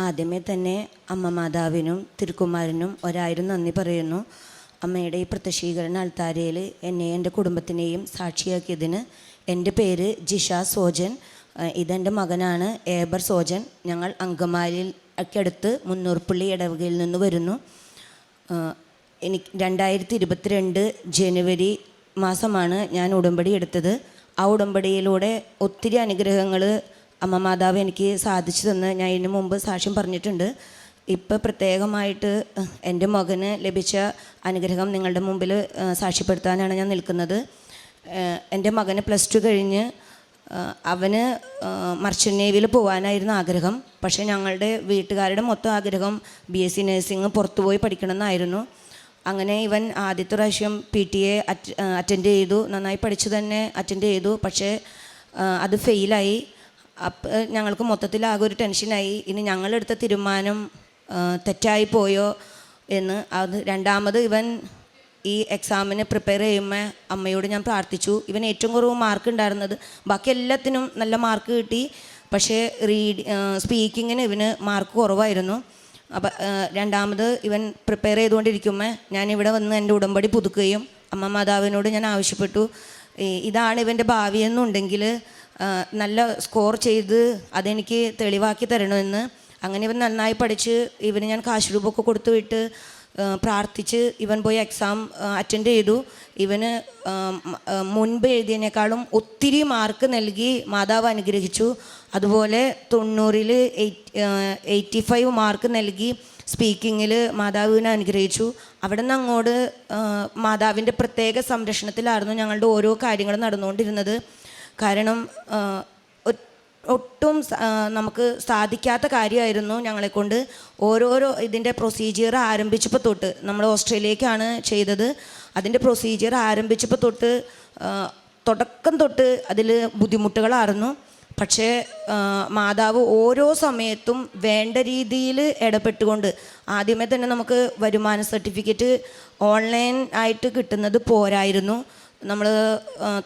ആദ്യമേ തന്നെ അമ്മ മാതാവിനും തിരുക്കുമാരനും ഒരായിരം നന്ദി പറയുന്നു. അമ്മയുടെ ഈ പ്രത്യക്ഷീകരണ അൾത്താരയിൽ എന്നെ എൻ്റെ കുടുംബത്തിനെയും സാക്ഷിയാക്കിയതിന്. എൻ്റെ പേര് ജിഷ സോജൻ. ഇതെൻ്റെ മകനാണ് ഏബർ സോജൻ. ഞങ്ങൾ അങ്കമാലിക്കടുത്ത് മുന്നൂർപ്പള്ളി ഇടവകയിൽ നിന്ന് വരുന്നു. എനിക്ക് 2022 ജനുവരി മാസമാണ് ഞാൻ ഉടമ്പടി എടുത്തത്. ആ ഉടമ്പടിയിലൂടെ ഒത്തിരി അനുഗ്രഹങ്ങൾ അമ്മ മാതാവ് എനിക്ക് സാധിച്ചു തന്ന് ഞാൻ ഇതിനു മുമ്പ് സാക്ഷ്യം പറഞ്ഞിട്ടുണ്ട്. ഇപ്പോൾ പ്രത്യേകമായിട്ട് എൻ്റെ മകന് ലഭിച്ച അനുഗ്രഹം നിങ്ങളുടെ മുമ്പിൽ സാക്ഷ്യപ്പെടുത്താനാണ് ഞാൻ നിൽക്കുന്നത്. എൻ്റെ മകന് +2 കഴിഞ്ഞ് അവന് മർച്ചൻ്റ് നേവിയിൽ പോകാനായിരുന്നു ആഗ്രഹം. പക്ഷേ ഞങ്ങളുടെ വീട്ടുകാരുടെ മൊത്തം ആഗ്രഹം BSc നഴ്സിംഗ് പുറത്തുപോയി പഠിക്കണമെന്നായിരുന്നു. അങ്ങനെ ഇവൻ ആദ്യത്തെ പ്രാവശ്യം PTA അറ്റൻഡ് ചെയ്തു. നന്നായി പഠിച്ചു തന്നെ അറ്റൻഡ് ചെയ്തു. പക്ഷേ അത് ഫെയിലായി. അപ്പം ഞങ്ങൾക്ക് മൊത്തത്തിലാകെ ഒരു ടെൻഷനായി. ഇനി ഞങ്ങളെടുത്ത തീരുമാനം തെറ്റായി പോയോ എന്ന്. അത് രണ്ടാമത് ഇവൻ ഈ എക്സാമിന് പ്രിപ്പയർ ചെയ്യുമ്പോൾ അമ്മയോട് ഞാൻ പ്രാർത്ഥിച്ചു. ഇവൻ ഏറ്റവും കുറവ് മാർക്ക് ഉണ്ടായിരുന്നത്. ബാക്കി എല്ലാത്തിനും നല്ല മാർക്ക് കിട്ടി. പക്ഷേ സ്പീക്കിങ്ങിന് ഇവന് മാർക്ക് കുറവായിരുന്നു. അപ്പം രണ്ടാമത് ഇവൻ പ്രിപ്പയർ ചെയ്തുകൊണ്ടിരിക്കുമ്പോൾ ഞാനിവിടെ വന്ന് എൻ്റെ ഉടമ്പടി പുതുക്കുകയും അമ്മ മാതാവിനോട് ഞാൻ ആവശ്യപ്പെട്ടു, ഇതാണ് ഇവൻ്റെ ഭാവിയെന്നുണ്ടെങ്കിൽ നല്ല സ്കോർ ചെയ്ത് അതെനിക്ക് തെളിവാക്കി തരണമെന്ന്. അങ്ങനെ ഇവൻ നന്നായി പഠിച്ച് ഇവന് ഞാൻ കാശ് രൂപമൊക്കെ കൊടുത്തു വിട്ട് പ്രാർത്ഥിച്ച് ഇവൻ പോയി എക്സാം അറ്റൻഡ് ചെയ്തു. ഇവന് മുൻപ് എഴുതിയതിനേക്കാളും ഒത്തിരി മാർക്ക് നൽകി മാതാവ് അനുഗ്രഹിച്ചു. അതുപോലെ 90-ൽ 85 മാർക്ക് നൽകി സ്പീക്കിങ്ങിൽ മാതാവിനെ അനുഗ്രഹിച്ചു. അവിടെ നിന്ന് അങ്ങോട്ട് മാതാവിൻ്റെ പ്രത്യേക സംരക്ഷണത്തിലായിരുന്നു ഞങ്ങളുടെ ഓരോ കാര്യങ്ങളും നടന്നുകൊണ്ടിരുന്നത്. കാരണം ഒട്ടും നമുക്ക് സാധിക്കാത്ത കാര്യമായിരുന്നു ഞങ്ങളെക്കൊണ്ട്. ഓരോരോ ഇതിൻ്റെ പ്രൊസീജിയർ ആരംഭിച്ചപ്പോൾ തൊട്ട്, നമ്മൾ ഓസ്ട്രേലിയക്കാണ് ചെയ്തത്, അതിൻ്റെ പ്രൊസീജിയർ ആരംഭിച്ചപ്പോൾ തൊട്ട് തുടക്കം തൊട്ട് അതിൽ ബുദ്ധിമുട്ടുകളായിരുന്നു. പക്ഷേ മാതാവ് ഓരോ സമയത്തും വേണ്ട രീതിയിൽ ഇടപെട്ടുകൊണ്ട്, ആദ്യമേ തന്നെ നമുക്ക് വരുമാന സർട്ടിഫിക്കറ്റ് ഓൺലൈൻ ആയിട്ട് കിട്ടുന്നത് പോരായിരുന്നു. നമ്മൾ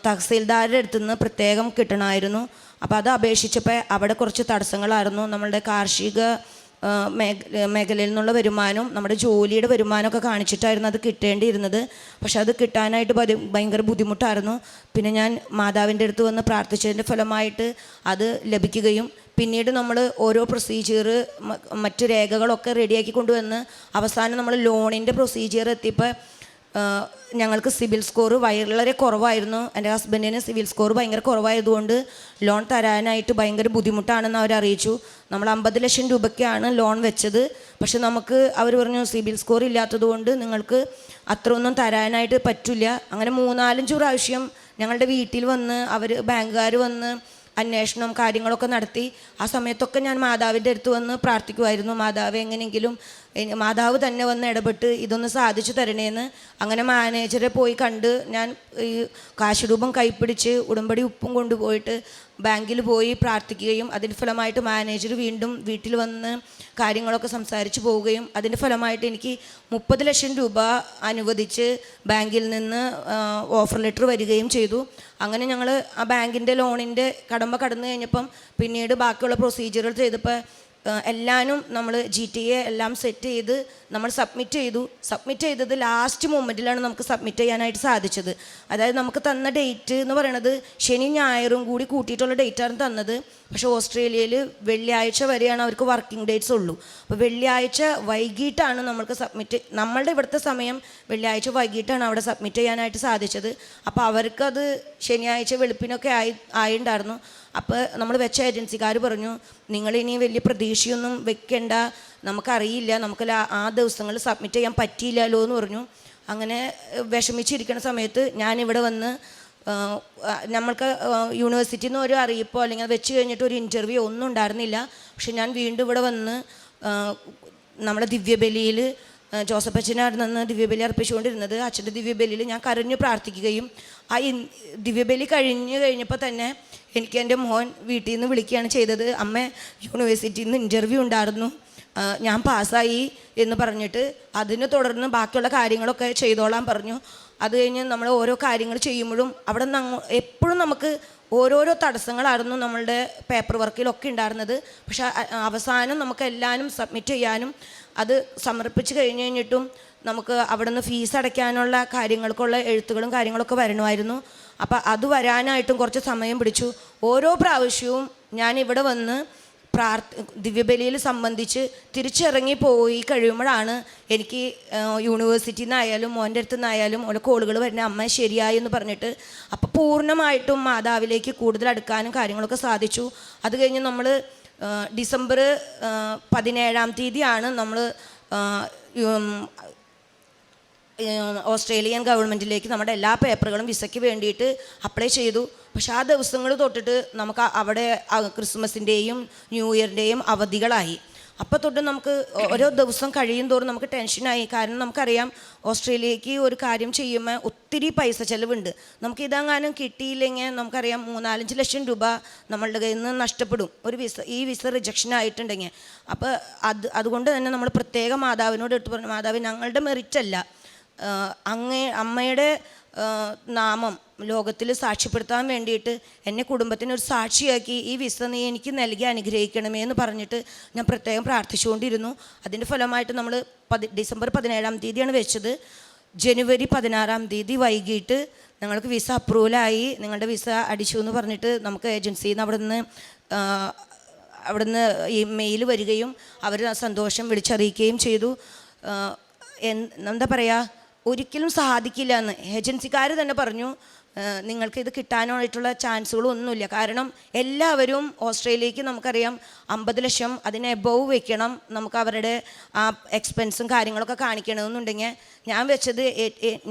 തഹസീൽദാരുടെ അടുത്ത് നിന്ന് പ്രത്യേകം കിട്ടണമായിരുന്നു. അപ്പോൾ അത് അപേക്ഷിച്ചപ്പോൾ അവിടെ കുറച്ച് തടസ്സങ്ങളായിരുന്നു. നമ്മളുടെ കാർഷിക മേഖലയിൽ നിന്നുള്ള വരുമാനവും നമ്മുടെ ജോലിയുടെ വരുമാനമൊക്കെ കാണിച്ചിട്ടായിരുന്നു അത് കിട്ടേണ്ടിയിരുന്നത്. പക്ഷെ അത് കിട്ടാനായിട്ട് ഭയങ്കര ബുദ്ധിമുട്ടായിരുന്നു. പിന്നെ ഞാൻ മാതാവിൻ്റെ അടുത്ത് വന്ന് പ്രാർത്ഥിച്ചതിൻ്റെ ഫലമായിട്ട് അത് ലഭിക്കുകയും പിന്നീട് നമ്മൾ ഓരോ പ്രൊസീജിയർ മറ്റു രേഖകളൊക്കെ റെഡിയാക്കി കൊണ്ടുവന്ന് അവസാനം നമ്മൾ ലോണിൻ്റെ പ്രൊസീജിയർ എത്തിയപ്പോൾ ഞങ്ങൾക്ക് സിബിൽ സ്കോർ വളരെ കുറവായിരുന്നു. എൻ്റെ ഹസ്ബൻഡിന് സിബിൽ സ്കോർ ഭയങ്കര കുറവായതുകൊണ്ട് ലോൺ തരാനായിട്ട് ഭയങ്കര ബുദ്ധിമുട്ടാണെന്ന് അവർ അറിയിച്ചു. നമ്മൾ 50 ലക്ഷം രൂപയ്ക്കാണ് ലോൺ വെച്ചത്. പക്ഷെ നമുക്ക് അവർ പറഞ്ഞു സിബിൽ സ്കോർ ഇല്ലാത്തതുകൊണ്ട് നിങ്ങൾക്ക് അത്ര ഒന്നും തരാനായിട്ട് പറ്റില്ല. അങ്ങനെ 3-4 പ്രാവശ്യം ഞങ്ങളുടെ വീട്ടിൽ വന്ന് ബാങ്കുകാർ വന്ന് അന്വേഷണം കാര്യങ്ങളൊക്കെ നടത്തി. ആ സമയത്തൊക്കെ ഞാൻ മാതാവിൻ്റെ അടുത്ത് വന്ന് പ്രാർത്ഥിക്കുമായിരുന്നു, മാതാവ് എങ്ങനെയെങ്കിലും മാതാവ് തന്നെ വന്ന് ഇടപെട്ട് ഇതൊന്ന് സാധിച്ചു തരണേന്ന്. അങ്ങനെ മാനേജറെ പോയി കണ്ട് ഞാൻ ഈ കാശ് രൂപം കൈപ്പിടിച്ച് ഉടമ്പടി ഉപ്പും കൊണ്ടുപോയിട്ട് ബാങ്കിൽ പോയി പ്രാർത്ഥിക്കുകയും അതിൻ്റെ ഫലമായിട്ട് മാനേജർ വീണ്ടും വീട്ടിൽ വന്ന് കാര്യങ്ങളൊക്കെ സംസാരിച്ച് പോവുകയും അതിൻ്റെ ഫലമായിട്ട് എനിക്ക് 30 ലക്ഷം രൂപ അനുവദിച്ച് ബാങ്കിൽ നിന്ന് ഓഫർ ലെറ്റർ വരികയും ചെയ്തു. അങ്ങനെ ഞങ്ങൾ ആ ബാങ്കിൻ്റെ ലോണിൻ്റെ കടമ്പ കടന്നു കഴിഞ്ഞപ്പം പിന്നീട് ബാക്കിയുള്ള പ്രൊസീജിയറുകൾ ചെയ്തപ്പോൾ എല്ലാവരും നമ്മൾ GTA എല്ലാം സെറ്റ് ചെയ്ത് നമ്മൾ സബ്മിറ്റ് ചെയ്തത് ലാസ്റ്റ് മൊമെൻറ്റിലാണ് നമുക്ക് സബ്മിറ്റ് ചെയ്യാനായിട്ട് സാധിച്ചത്. അതായത് നമുക്ക് തന്ന ഡേറ്റ് എന്ന് പറയുന്നത് ശനി ഞായറും കൂടി കൂട്ടിയിട്ടുള്ള ഡേറ്റാണ് തന്നത്. പക്ഷേ ഓസ്ട്രേലിയയിൽ വെള്ളിയാഴ്ച വരെയാണ് അവർക്ക് വർക്കിംഗ് ഡേറ്റ്സ് ഉള്ളൂ. അപ്പോൾ വെള്ളിയാഴ്ച വൈകിട്ടാണ് നമ്മളുടെ ഇവിടുത്തെ സമയം വെള്ളിയാഴ്ച വൈകിട്ടാണ് അവിടെ സബ്മിറ്റ് ചെയ്യാനായിട്ട് സാധിച്ചത്. അപ്പോൾ അവർക്കത് ശനിയാഴ്ച വെളുപ്പിനൊക്കെ ആയിട്ടുണ്ടായിരുന്നു. അപ്പോൾ നമ്മൾ വെച്ച ഏജൻസിക്കാർ പറഞ്ഞു, നിങ്ങളിനി വലിയ പ്രതീക്ഷയൊന്നും വെക്കേണ്ട, നമുക്കറിയില്ല, നമുക്ക് ആ ദിവസങ്ങളിൽ സബ്മിറ്റ് ചെയ്യാൻ പറ്റിയില്ലല്ലോ എന്ന് പറഞ്ഞു. അങ്ങനെ വിഷമിച്ചിരിക്കുന്ന സമയത്ത് ഞാനിവിടെ വന്ന് നമ്മൾക്ക് യൂണിവേഴ്സിറ്റിയിൽ നിന്ന് ഒരു അറിയിപ്പോ അല്ലെങ്കിൽ വെച്ച് കഴിഞ്ഞിട്ട് ഒരു ഇൻ്റർവ്യൂ ഒന്നും ഉണ്ടായിരുന്നില്ല. പക്ഷെ ഞാൻ വീണ്ടും ഇവിടെ വന്ന് നമ്മളെ ദിവ്യബലിയിൽ ജോസഫ് അച്ഛനായിരുന്നു ദിവ്യബലി അർപ്പിച്ചുകൊണ്ടിരുന്നത്. അച്ഛൻ്റെ ദിവ്യബലിയിൽ ഞാൻ കരഞ്ഞു പ്രാർത്ഥിക്കുകയും ആ ദിവ്യബലി കഴിഞ്ഞപ്പോൾ തന്നെ എനിക്ക് എൻ്റെ മോൻ വീട്ടിൽ നിന്ന് വിളിക്കുകയാണ് ചെയ്തത്, അമ്മ യൂണിവേഴ്സിറ്റിയിൽ നിന്ന് ഇൻ്റർവ്യൂ ഉണ്ടായിരുന്നു, ഞാൻ പാസ്സായി എന്ന് പറഞ്ഞിട്ട് അതിനെ തുടർന്ന് ബാക്കിയുള്ള കാര്യങ്ങളൊക്കെ ചെയ്തോളാൻ പറഞ്ഞു. അത് കഴിഞ്ഞ് നമ്മൾ ഓരോ കാര്യങ്ങൾ ചെയ്യുമ്പോഴും അവിടെ നിന്ന് എപ്പോഴും നമുക്ക് ഓരോരോ തടസ്സങ്ങളായിരുന്നു നമ്മളുടെ പേപ്പർ വർക്കിലൊക്കെ ഉണ്ടായിരുന്നത്. പക്ഷെ അവസാനം നമുക്ക് എല്ലാവരും സബ്മിറ്റ് ചെയ്യാനും അത് സമർപ്പിച്ച് കഴിഞ്ഞിട്ടും നമുക്ക് അവിടെ നിന്ന് ഫീസ് അടയ്ക്കാനുള്ള കാര്യങ്ങൾക്കുള്ള എഴുത്തുകളും കാര്യങ്ങളൊക്കെ വരണമായിരുന്നു. അപ്പോൾ അത് വരാനായിട്ടും കുറച്ച് സമയം പിടിച്ചു. ഓരോ പ്രാവശ്യവും ഞാൻ ഇവിടെ വന്ന് ദിവ്യബലിയിൽ സംബന്ധിച്ച് തിരിച്ചിറങ്ങി പോയി കഴിയുമ്പോഴാണ് എനിക്ക് യൂണിവേഴ്സിറ്റിയിൽ നിന്നായാലും മോൻ്റെ അടുത്തു നിന്നായാലും ഓരോ കോളുകൾ വരുന്ന, അമ്മ ശരിയായി എന്ന് പറഞ്ഞിട്ട്. അപ്പോൾ പൂർണ്ണമായിട്ടും മാതാവിലേക്ക് കൂടുതൽ അടുക്കാനും കാര്യങ്ങളൊക്കെ സാധിച്ചു. അത് കഴിഞ്ഞ് നമ്മൾ ഡിസംബർ 17-ാം തീയതിയാണ് നമ്മൾ ഓസ്ട്രേലിയൻ ഗവൺമെൻറ്റിലേക്ക് നമ്മുടെ എല്ലാ പേപ്പറുകളും വിസയ്ക്ക് വേണ്ടിയിട്ട് അപ്ലൈ ചെയ്തു. പക്ഷെ ആ ദിവസങ്ങൾ തൊട്ടിട്ട് നമുക്ക് അവിടെ ക്രിസ്മസിൻ്റെയും ന്യൂ ഇയറിൻ്റെയും അവധികളായി. അപ്പോൾ തൊട്ട് നമുക്ക് ഓരോ ദിവസം കഴിയും തോറും നമുക്ക് ടെൻഷനായി. കാരണം നമുക്കറിയാം ഓസ്ട്രേലിയക്ക് ഒരു കാര്യം ചെയ്യുമ്പോൾ ഒത്തിരി പൈസ ചിലവുണ്ട്. നമുക്ക് ഇതെങ്ങാനും കിട്ടിയില്ലെങ്കിൽ നമുക്കറിയാം 3-4 ലക്ഷം രൂപ നമ്മളുടെ കയ്യിൽ നിന്ന് നഷ്ടപ്പെടും ഈ വിസ റിജക്ഷൻ ആയിട്ടുണ്ടെങ്കിൽ. അപ്പോൾ അതുകൊണ്ട് തന്നെ നമ്മൾ പ്രത്യേകം മാതാവിനോട് എടുത്ത് പറഞ്ഞു, മാതാവ് ഞങ്ങളുടെ മെറിറ്റല്ല, അമ്മയുടെ നാമം ലോകത്തിൽ സാക്ഷ്യപ്പെടുത്താൻ വേണ്ടിയിട്ട് എന്നെ കുടുംബത്തിനൊരു സാക്ഷിയാക്കി ഈ വിസ നീ എനിക്ക് നൽകി അനുഗ്രഹിക്കണമേ എന്ന് പറഞ്ഞിട്ട് ഞാൻ പ്രത്യേകം പ്രാർത്ഥിച്ചുകൊണ്ടിരുന്നു. അതിൻ്റെ ഫലമായിട്ട് നമ്മൾ ഡിസംബർ 17-ാം തീയതിയാണ് വെച്ചത്. ജനുവരി 16-ാം തീയതി വൈകിട്ട് ഞങ്ങൾക്ക് വിസ അപ്രൂവലായി, നിങ്ങളുടെ വിസ അടിച്ചു എന്ന് പറഞ്ഞിട്ട് നമുക്ക് ഏജൻസിയിൽ നിന്ന് അവിടുന്ന് ഈ മെയിൽ വരികയും അവർ സന്തോഷം വിളിച്ചറിയിക്കുകയും ചെയ്തു. എന്താ പറയുക, ഒരിക്കലും സാധിക്കില്ല എന്ന് ഏജൻസിക്കാർ തന്നെ പറഞ്ഞു. നിങ്ങൾക്ക് ഇത് കിട്ടാനായിട്ടുള്ള ചാൻസുകളൊന്നുമില്ല. കാരണം എല്ലാവരും ഓസ്ട്രേലിയക്ക് നമുക്കറിയാം 50 ലക്ഷം അതിന് എബവ് വെക്കണം, നമുക്ക് അവരുടെ ആ എക്സ്പെൻസും കാര്യങ്ങളൊക്കെ കാണിക്കണമെന്നുണ്ടെങ്കിൽ ഞാൻ വെച്ചത്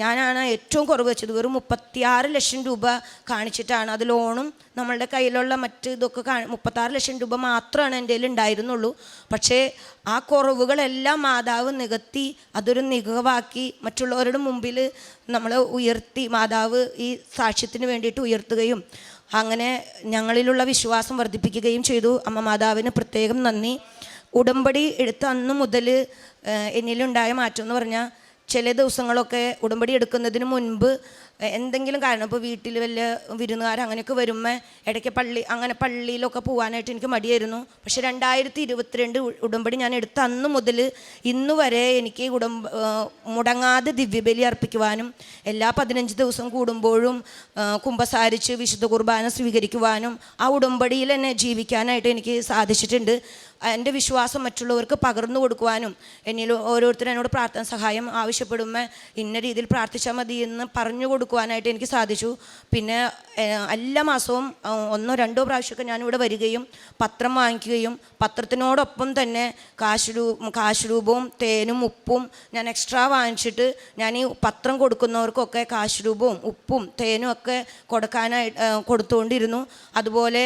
ഞാനാണ് ഏറ്റവും കുറവ് വെച്ചത്. വെറും 36 ലക്ഷം രൂപ കാണിച്ചിട്ടാണ്. അത് ലോണും നമ്മളുടെ കയ്യിലുള്ള മറ്റ് ഇതൊക്കെ 36 ലക്ഷം രൂപ മാത്രമാണ് എൻ്റെ കയ്യിൽ ഉണ്ടായിരുന്നുള്ളൂ. പക്ഷേ ആ കുറവുകളെല്ലാം മാതാവ് നികത്തി അതൊരു മികവാക്കി മറ്റുള്ളവരുടെ മുമ്പിൽ നമ്മൾ ഉയർത്തി, മാതാവ് ഈ സാക്ഷ്യത്തിന് വേണ്ടിയിട്ട് ഉയർത്തുകയും അങ്ങനെ ഞങ്ങളിലുള്ള വിശ്വാസം വർദ്ധിപ്പിക്കുകയും ചെയ്തു. അമ്മ മാതാവിന് പ്രത്യേകം നന്ദി. ഉടമ്പടി എടുത്ത അന്ന് മുതൽ എന്നിലുണ്ടായ മാറ്റം എന്ന് പറഞ്ഞാൽ, ചില ദിവസങ്ങളൊക്കെ ഉടമ്പടി എടുക്കുന്നതിന് മുൻപ് എന്തെങ്കിലും കാരണം, ഇപ്പോൾ വീട്ടിൽ വല്ല വിരുന്നുകാർ അങ്ങനെയൊക്കെ വരുമ്പോൾ ഇടയ്ക്ക് പള്ളിയിലൊക്കെ പോകാനായിട്ട് എനിക്ക് മടിയായിരുന്നു. പക്ഷേ 2022 ഉടമ്പടി ഞാൻ എടുത്ത അന്ന് മുതൽ ഇന്ന് വരെ എനിക്ക് മുടങ്ങാതെ ദിവ്യബലി അർപ്പിക്കുവാനും എല്ലാ 15 ദിവസം കൂടുമ്പോഴും കുമ്പസാരിച്ച് വിശുദ്ധ കുർബാന സ്വീകരിക്കുവാനും ആ ഉടമ്പടിയിൽ തന്നെ ജീവിക്കാനായിട്ട് എനിക്ക് സാധിച്ചിട്ടുണ്ട്. എൻ്റെ വിശ്വാസം മറ്റുള്ളവർക്ക് പകർന്നു കൊടുക്കുവാനും, എന്നിൽ ഓരോരുത്തരും എന്നോട് പ്രാർത്ഥന സഹായം ആവശ്യപ്പെടുമ്പോൾ ഇന്ന രീതിയിൽ പ്രാർത്ഥിച്ചാൽ മതി എന്ന് പറഞ്ഞു കൊടുക്കുവാനായിട്ട് എനിക്ക് സാധിച്ചു. പിന്നെ എല്ലാ മാസവും 1-2 പ്രാവശ്യമൊക്കെ ഞാനിവിടെ വരികയും പത്രം വാങ്ങിക്കുകയും പത്രത്തിനോടൊപ്പം തന്നെ കാശ് രൂപവും തേനും ഉപ്പും ഞാൻ എക്സ്ട്രാ വാങ്ങിച്ചിട്ട് ഞാൻ ഈ പത്രം കൊടുക്കുന്നവർക്കൊക്കെ കാശ് രൂപവും ഉപ്പും തേനും ഒക്കെ കൊടുത്തുകൊണ്ടിരുന്നു. അതുപോലെ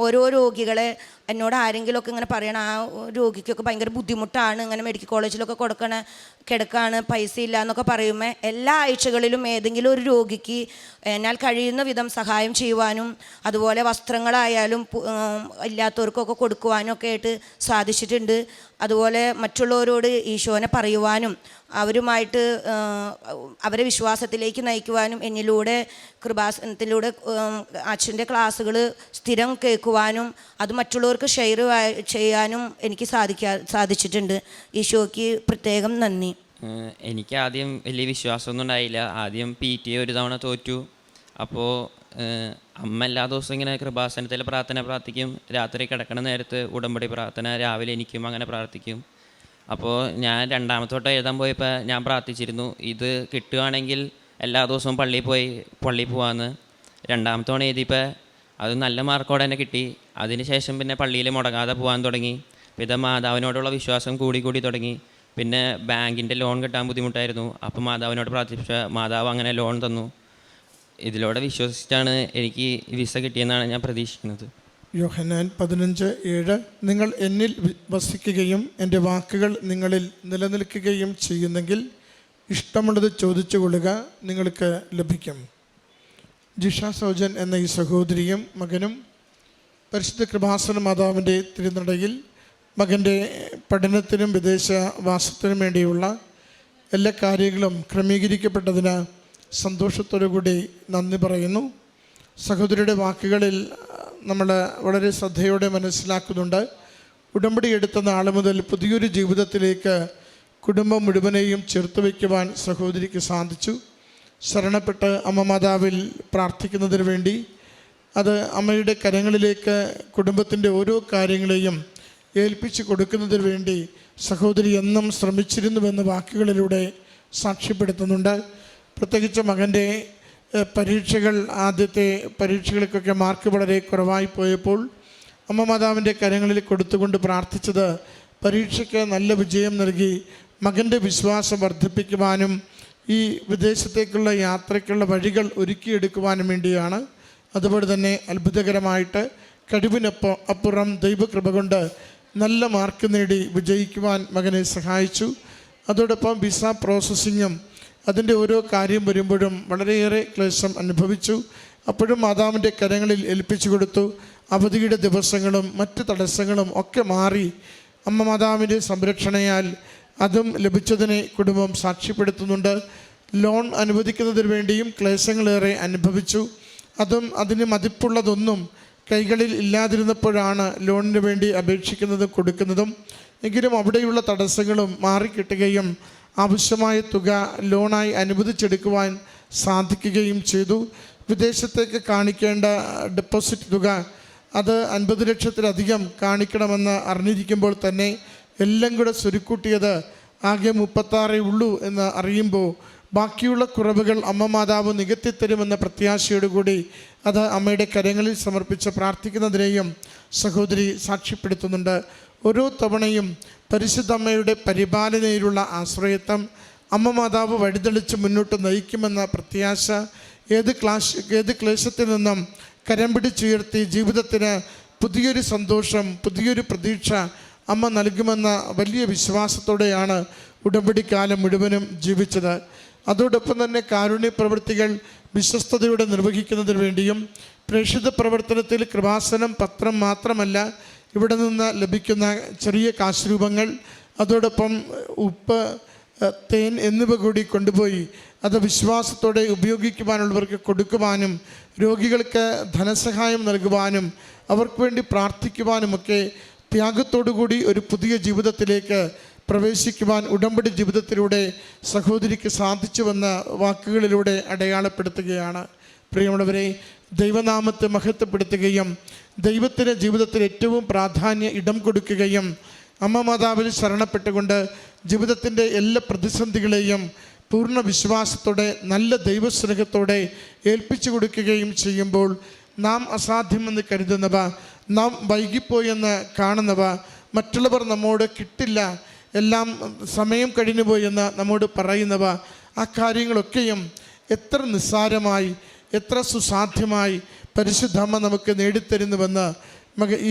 ഓരോ രോഗികളെ എന്നോട് ആരെങ്കിലുമൊക്കെ ഇങ്ങനെ പറയണം, ആ രോഗിക്കൊക്കെ ഭയങ്കര ബുദ്ധിമുട്ടാണ്, ഇങ്ങനെ മെഡിക്കൽ കോളേജിലൊക്കെ കിടക്കാണ്, പൈസ ഇല്ല എന്നൊക്കെ പറയുമ്പോൾ എല്ലാ ആഴ്ചകളിലും ഏതെങ്കിലും ഒരു രോഗിക്ക് എന്നാൽ കഴിയുന്ന വിധം സഹായം ചെയ്യുവാനും അതുപോലെ വസ്ത്രങ്ങളായാലും ഇല്ലാത്തവർക്കൊക്കെ കൊടുക്കുവാനും ഒക്കെ ആയിട്ട് സാധിച്ചിട്ടുണ്ട്. അതുപോലെ മറ്റുള്ളവരോട് ഈശോനെ പറയുവാനും അവരുമായിട്ട് അവരെ വിശ്വാസത്തിലേക്ക് നയിക്കുവാനും എന്നിലൂടെ കൃപാസനത്തിലൂടെ അച്ഛൻ്റെ ക്ലാസ്സുകൾ സ്ഥിരം കേൾക്കുവാനും അത് മറ്റുള്ളവർക്ക് ഷെയർ ചെയ്യാനും എനിക്ക് സാധിച്ചിട്ടുണ്ട്. ഈശോയ്ക്ക് പ്രത്യേകം നന്ദി. എനിക്ക് ആദ്യം വലിയ വിശ്വാസമൊന്നും ഉണ്ടായില്ല. ആദ്യം PTA ഒരു തവണ തോറ്റു. അപ്പോൾ അമ്മ എല്ലാ ദിവസവും ഇങ്ങനെ കൃപാസനത്തിലെ പ്രാർത്ഥന പ്രാർത്ഥിക്കും. രാത്രി കിടക്കണ നേരത്ത് ഉടമ്പടി പ്രാർത്ഥന, രാവിലെ എനിക്കും അങ്ങനെ പ്രാർത്ഥിക്കും. അപ്പോൾ ഞാൻ 2ാമത്തെ തൊട്ട് എഴുതാൻ പോയപ്പോൾ ഞാൻ പ്രാർത്ഥിച്ചിരുന്നു, ഇത് കിട്ടുകയാണെങ്കിൽ എല്ലാ ദിവസവും പള്ളിയിൽ പോകാമെന്ന്. 2ാമത്തെ തവണ എഴുതിയപ്പോൾ അത് നല്ല മാർക്കോടെ തന്നെ കിട്ടി. അതിനുശേഷം പിന്നെ പള്ളിയിൽ മുടങ്ങാതെ പോകാൻ തുടങ്ങി. പിന്നെ മാതാവിനോടുള്ള വിശ്വാസം കൂടി തുടങ്ങി. പിന്നെ ബാങ്കിൻ്റെ ലോൺ കിട്ടാൻ ബുദ്ധിമുട്ടായിരുന്നു. അപ്പോൾ മാതാവിനോട് പ്രാർത്ഥിച്ച മാതാവ് അങ്ങനെ ലോൺ തന്നു. ഇതിലൂടെ വിശ്വസിച്ചാണ് എനിക്ക് വിസ കിട്ടിയെന്നാണ് ഞാൻ പ്രതീക്ഷിക്കുന്നത്. യോഹന്നാൻ 15:7 നിങ്ങൾ എന്നിൽ വസിക്കുകയും എൻ്റെ വാക്കുകൾ നിങ്ങളിൽ നിലനിൽക്കുകയും ചെയ്യുന്നെങ്കിൽ ഇഷ്ടമുള്ളത് ചോദിച്ചു കൊള്ളുക, നിങ്ങൾക്ക് ലഭിക്കും. ജിഷ സോജൻ എന്ന ഈ സഹോദരിയും മകനും പരിശുദ്ധ കൃപാസന മാതാവിൻ്റെ തിരുനടയിൽ മകൻ്റെ പഠനത്തിനും വിദേശവാസത്തിനും വേണ്ടിയുള്ള എല്ലാ കാര്യങ്ങളും ക്രമീകരിക്കപ്പെട്ടതിന് സന്തോഷത്തോടു കൂടി നന്ദി പറയുന്നു. സഹോദരിയുടെ വാക്കുകളിൽ നമ്മൾ വളരെ ശ്രദ്ധയോടെ മനസ്സിലാക്കുന്നുണ്ട്. ഉടമ്പടി എടുത്ത നാൾ മുതൽ പുതിയൊരു ജീവിതത്തിലേക്ക് കുടുംബം മുഴുവനെയും ചേർത്ത് വയ്ക്കുവാൻ സഹോദരിക്ക് സാധിച്ചു. ശരണപ്പെട്ട് അമ്മ മാതാവിൽ പ്രാർത്ഥിക്കുന്നതിന് വേണ്ടി, അത് അമ്മയുടെ കരങ്ങളിലേക്ക് കുടുംബത്തിൻ്റെ ഓരോ കാര്യങ്ങളെയും ഏൽപ്പിച്ച് കൊടുക്കുന്നതിന് വേണ്ടി സഹോദരി എന്നും ശ്രമിച്ചിരുന്നുവെന്ന വാക്കുകളിലൂടെ സാക്ഷ്യപ്പെടുത്തുന്നുണ്ട്. പ്രത്യേകിച്ച് മകൻ്റെ പരീക്ഷകൾ, ആദ്യത്തെ പരീക്ഷകൾക്കൊക്കെ മാർക്ക് വളരെ കുറവായി പോയപ്പോൾ അമ്മ മാതാവിൻ്റെ കരങ്ങളിൽ കൊടുത്തുകൊണ്ട് പ്രാർത്ഥിച്ചത് പരീക്ഷയ്ക്ക് നല്ല വിജയം നൽകി മകൻ്റെ വിശ്വാസം വർദ്ധിപ്പിക്കുവാനും ഈ വിദേശത്തേക്കുള്ള യാത്രയ്ക്കുള്ള വഴികൾ ഒരുക്കിയെടുക്കുവാനും വേണ്ടിയാണ്. അതുപോലെ തന്നെ അത്ഭുതകരമായിട്ട് കഴിവിനപ്പുറം ദൈവകൃപ കൊണ്ട് നല്ല മാർക്ക് നേടി വിജയിക്കുവാൻ മകനെ സഹായിച്ചു. അതോടൊപ്പം വിസ പ്രോസസ്സിങ്ങും അതിൻ്റെ ഓരോ കാര്യം വരുമ്പോഴും വളരെയേറെ ക്ലേശം അനുഭവിച്ചു. അപ്പോഴും മാതാവിൻ്റെ കരങ്ങളിൽ ഏൽപ്പിച്ചു കൊടുത്തു. അവധിയുടെ ദിവസങ്ങളും മറ്റ് തടസ്സങ്ങളും ഒക്കെ മാറി അമ്മ മാതാവിൻ്റെ സംരക്ഷണയാൽ അതും ലഭിച്ചതിനെ കുടുംബം സാക്ഷ്യപ്പെടുത്തുന്നുണ്ട്. ലോൺ അനുവദിക്കുന്നതിന് വേണ്ടിയും ക്ലേശങ്ങളേറെ അനുഭവിച്ചു. അതും അതിന് മതിപ്പുള്ളതൊന്നും കൈകളിൽ ഇല്ലാതിരുന്നപ്പോഴാണ് ലോണിന് വേണ്ടി അപേക്ഷിക്കുന്നതും കൊടുക്കുന്നതും. എങ്കിലും അവിടെയുള്ള തടസ്സങ്ങളും മാറിക്കിട്ടുകയും ആവശ്യമായ തുക ലോണായി അനുവദിച്ചെടുക്കുവാൻ സാധിക്കുകയും ചെയ്തു. വിദേശത്തേക്ക് കാണിക്കേണ്ട ഡെപ്പോസിറ്റ് തുക അത് 50 ലക്ഷത്തിലധികം കാണിക്കണമെന്ന് അറിഞ്ഞിരിക്കുമ്പോൾ തന്നെ എല്ലാം കൂടെ സ്വരുക്കൂട്ടിയത് ആകെ 36 ഉള്ളൂ എന്ന് അറിയുമ്പോൾ ബാക്കിയുള്ള കുറവുകൾ അമ്മ മാതാവ് നികത്തിത്തരുമെന്ന പ്രത്യാശയോടുകൂടി അത് അമ്മയുടെ കരങ്ങളിൽ സമർപ്പിച്ച് പ്രാർത്ഥിക്കുന്നതിനെയും സഹോദരി സാക്ഷ്യപ്പെടുത്തുന്നുണ്ട്. ഓരോ തവണയും പരിശുദ്ധ അമ്മയുടെ പരിപാലനയിലുള്ള ആശ്രയത്വം അമ്മ മാതാവ് വഴിതെളിച്ച് മുന്നോട്ട് നയിക്കുമെന്ന പ്രത്യാശ, ഏത് ക്ലേശത്തിൽ നിന്നും കരം പിടിച്ചുയർത്തി ജീവിതത്തിന് പുതിയൊരു സന്തോഷം, പുതിയൊരു പ്രതീക്ഷ അമ്മ നൽകുമെന്ന വലിയ വിശ്വാസത്തോടെയാണ് ഉടമ്പടിക്കാലം മുഴുവനും ജീവിച്ചത്. അതോടൊപ്പം തന്നെ കാരുണ്യ പ്രവൃത്തികൾ വിശ്വസ്തയോടെ നിർവഹിക്കുന്നതിന് വേണ്ടിയും പ്രേക്ഷിത പ്രവർത്തനത്തിൽ കൃപാസനം, പത്രം മാത്രമല്ല, ഇവിടെ നിന്ന് ലഭിക്കുന്ന ചെറിയ കാശ് രൂപങ്ങൾ, അതോടൊപ്പം ഉപ്പ്, തേൻ എന്നിവ കൂടി കൊണ്ടുപോയി അത് വിശ്വാസത്തോടെ ഉപയോഗിക്കുവാനുള്ളവർക്ക് കൊടുക്കുവാനും രോഗികൾക്ക് ധനസഹായം നൽകുവാനും അവർക്ക് വേണ്ടി പ്രാർത്ഥിക്കുവാനുമൊക്കെ ത്യാഗത്തോടുകൂടി ഒരു പുതിയ ജീവിതത്തിലേക്ക് പ്രവേശിക്കുവാൻ ഉടമ്പടി ജീവിതത്തിലൂടെ സഹോദരിക്ക് സാധിച്ചുവെന്ന വാക്കുകളിലൂടെ അടയാളപ്പെടുത്തുകയാണ്. പ്രിയമുള്ളവരെ, ദൈവനാമത്തെ മഹത്വപ്പെടുത്തുകയും ദൈവത്തിന് ജീവിതത്തിൽ ഏറ്റവും പ്രാധാന്യ ഇടം കൊടുക്കുകയും അമ്മ മാതാവിൽ ശരണപ്പെട്ടുകൊണ്ട് ജീവിതത്തിൻ്റെ എല്ലാ പ്രതിസന്ധികളെയും പൂർണ്ണ വിശ്വാസത്തോടെ നല്ല ദൈവസ്നേഹത്തോടെ ഏൽപ്പിച്ചു കൊടുക്കുകയും ചെയ്യുമ്പോൾ നാം അസാധ്യമെന്ന് കരുതുന്നവ, നാം വൈകിപ്പോയെന്ന് കാണുന്നവ, മറ്റുള്ളവർ നമ്മോട് കിട്ടില്ല, എല്ലാം സമയം കഴിഞ്ഞുപോയെന്ന് നമ്മോട് പറയുന്നവ, ആ കാര്യങ്ങളൊക്കെയും എത്ര നിസ്സാരമായി, എത്ര സുസാധ്യമായി പരിശുദ്ധമ്മ നമുക്ക് നേടിത്തരുന്നുവെന്ന്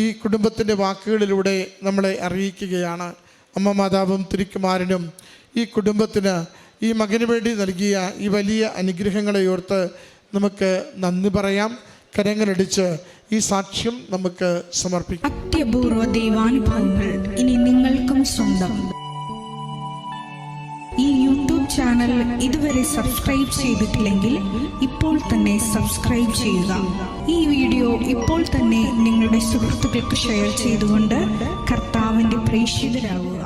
ഈ കുടുംബത്തിൻ്റെ വാക്കുകളിലൂടെ നമ്മളെ അറിയിക്കുകയാണ്. അമ്മ മാതാവും തിരുക്കുമാരനും ഈ കുടുംബത്തിന്, ഈ മകന് വേണ്ടി നൽകിയ ഈ വലിയ അനുഗ്രഹങ്ങളെ ഓർത്ത് നമുക്ക് നന്ദി പറയാം. കരങ്ങളടിച്ച് ഈ സാക്ഷ്യം നമുക്ക് സമർപ്പിക്കാം. അത്യപൂർവ ദൈവാനുഭവങ്ങൾ ഇനി നിങ്ങൾക്കും സ്വന്തം. ഈ യൂട്യൂബ് ചാനൽ ഇതുവരെ സബ്സ്ക്രൈബ് ചെയ്തിട്ടില്ലെങ്കിൽ ഇപ്പോൾ തന്നെ സബ്സ്ക്രൈബ് ചെയ്യുക. ഈ വീഡിയോ ഇപ്പോൾ തന്നെ നിങ്ങളുടെ സുഹൃത്തുക്കൾക്ക് ഷെയർ ചെയ്തുകൊണ്ട് കർത്താവിൻ്റെ പ്രേക്ഷിതരാകുക.